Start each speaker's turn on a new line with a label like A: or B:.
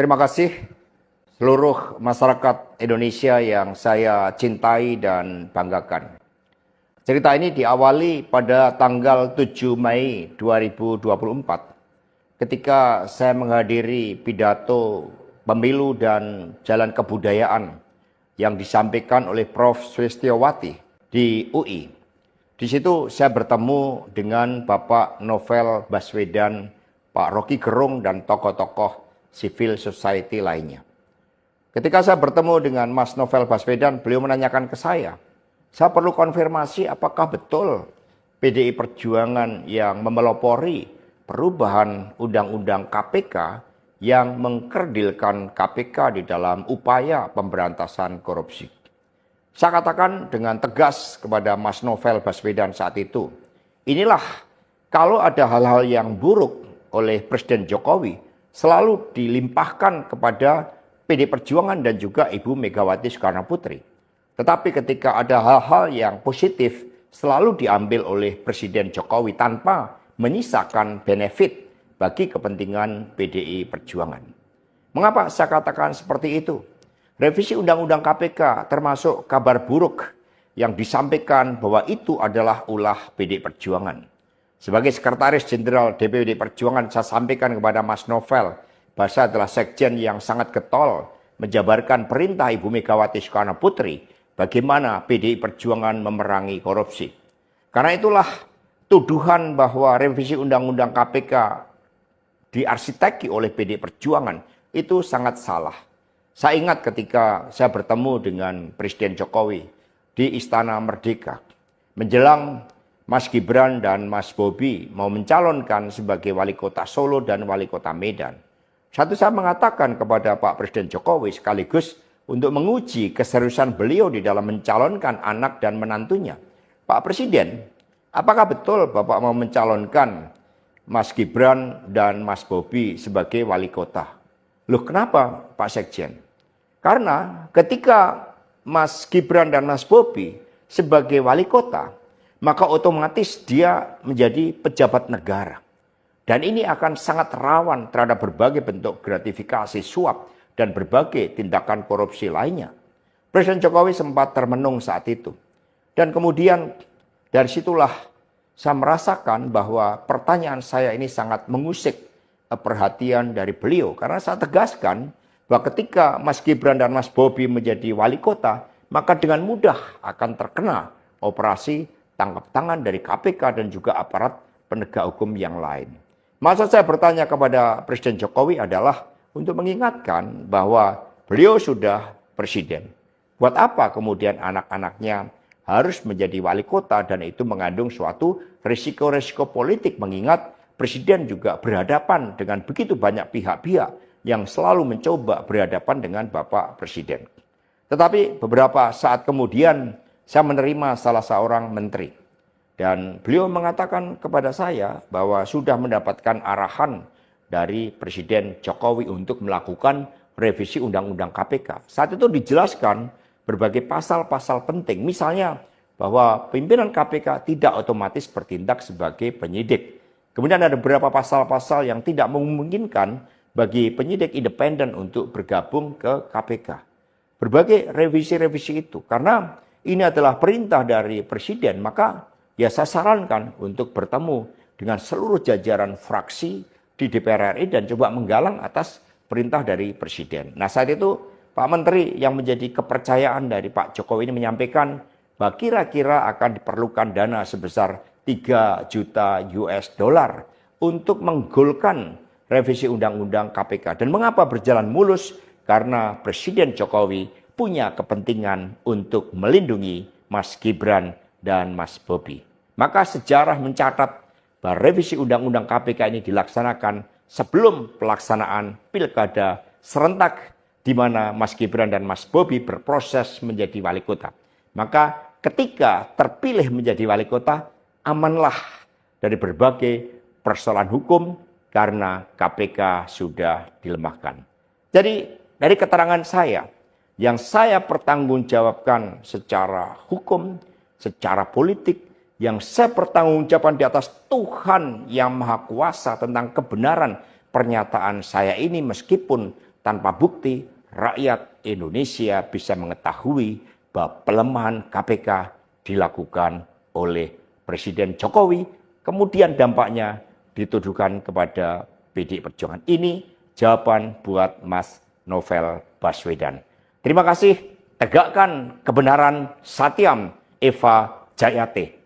A: Terima kasih seluruh masyarakat Indonesia yang saya cintai dan banggakan. Cerita ini diawali pada tanggal 7 Mei 2024 ketika saya menghadiri pidato pemilu dan jalan kebudayaan yang disampaikan oleh Prof. Sulistyowati di UI. Di situ saya bertemu dengan Bapak Novel Baswedan, Pak Rocky Gerung, dan tokoh-tokoh civil society lainnya. Ketika saya bertemu dengan Mas Novel Baswedan, beliau menanyakan ke saya perlu konfirmasi apakah betul PDI Perjuangan yang memelopori perubahan Undang-Undang KPK yang mengkerdilkan KPK di dalam upaya pemberantasan korupsi. Saya katakan dengan tegas kepada Mas Novel Baswedan saat itu, inilah kalau ada hal-hal yang buruk oleh Presiden Jokowi, selalu dilimpahkan kepada PD Perjuangan dan juga Ibu Megawati Soekarno Putri. Tetapi ketika ada hal-hal yang positif, selalu diambil oleh Presiden Jokowi tanpa menyisakan benefit bagi kepentingan PDI Perjuangan. Mengapa saya katakan seperti itu? Revisi Undang-Undang KPK termasuk kabar buruk yang disampaikan bahwa itu adalah ulah PDI Perjuangan. Sebagai Sekretaris Jenderal DPD Perjuangan, saya sampaikan kepada Mas Novel bahwa saya adalah sekjen yang sangat getol menjabarkan perintah Ibu Megawati Soekarno Putri bagaimana PDI Perjuangan memerangi korupsi. Karena itulah tuduhan bahwa revisi Undang-Undang KPK diarsiteki oleh PDI Perjuangan itu sangat salah. Saya ingat ketika saya bertemu dengan Presiden Jokowi di Istana Merdeka menjelang Mas Gibran dan Mas Bobi mau mencalonkan sebagai wali kota Solo dan wali kota Medan. Saya mengatakan kepada Pak Presiden Jokowi sekaligus untuk menguji keseriusan beliau di dalam mencalonkan anak dan menantunya. Pak Presiden, apakah betul Bapak mau mencalonkan Mas Gibran dan Mas Bobi sebagai wali kota? Loh, kenapa Pak Sekjen? Karena ketika Mas Gibran dan Mas Bobi sebagai wali kota, maka otomatis dia menjadi pejabat negara. Dan ini akan sangat rawan terhadap berbagai bentuk gratifikasi, suap, dan berbagai tindakan korupsi lainnya. Presiden Jokowi sempat termenung saat itu. Dan kemudian dari situlah saya merasakan bahwa pertanyaan saya ini sangat mengusik perhatian dari beliau. Karena saya tegaskan bahwa ketika Mas Gibran dan Mas Bobi menjadi wali kota, maka dengan mudah akan terkena operasi tangkap tangan dari KPK dan juga aparat penegak hukum yang lain. Maksud saya bertanya kepada Presiden Jokowi adalah untuk mengingatkan bahwa beliau sudah presiden. Buat apa kemudian anak-anaknya harus menjadi wali kota dan itu mengandung suatu risiko-risiko politik mengingat presiden juga berhadapan dengan begitu banyak pihak-pihak yang selalu mencoba berhadapan dengan Bapak Presiden. Tetapi beberapa saat kemudian saya menerima salah seorang menteri dan beliau mengatakan kepada saya bahwa sudah mendapatkan arahan dari Presiden Jokowi untuk melakukan revisi Undang-Undang KPK. Saat itu dijelaskan berbagai pasal-pasal penting, misalnya bahwa pimpinan KPK tidak otomatis bertindak sebagai penyidik. Kemudian ada beberapa pasal-pasal yang tidak memungkinkan bagi penyidik independen untuk bergabung ke KPK. Berbagai revisi-revisi itu, karena ini adalah perintah dari Presiden, maka ya saya sarankan untuk bertemu dengan seluruh jajaran fraksi di DPR RI dan coba menggalang atas perintah dari Presiden. Nah saat itu Pak Menteri yang menjadi kepercayaan dari Pak Jokowi ini menyampaikan bahwa kira-kira akan diperlukan dana sebesar 3 juta US dollar untuk menggolkan revisi Undang-Undang KPK. Dan mengapa berjalan mulus? Karena Presiden Jokowi punya kepentingan untuk melindungi Mas Gibran dan Mas Bobi. Maka sejarah mencatat bahwa revisi Undang-Undang KPK ini dilaksanakan sebelum pelaksanaan pilkada serentak di mana Mas Gibran dan Mas Bobi berproses menjadi wali kota. Maka ketika terpilih menjadi wali kota, amanlah dari berbagai persoalan hukum karena KPK sudah dilemahkan. Jadi dari keterangan saya, yang saya pertanggungjawabkan secara hukum, secara politik, yang saya pertanggungjawabkan di atas Tuhan yang Maha Kuasa tentang kebenaran pernyataan saya ini meskipun tanpa bukti, rakyat Indonesia bisa mengetahui bahwa pelemahan KPK dilakukan oleh Presiden Jokowi, kemudian dampaknya dituduhkan kepada PDI Perjuangan. Ini jawaban buat Mas Novel Baswedan. Terima kasih, tegakkan kebenaran, Satyam Eva Jayate.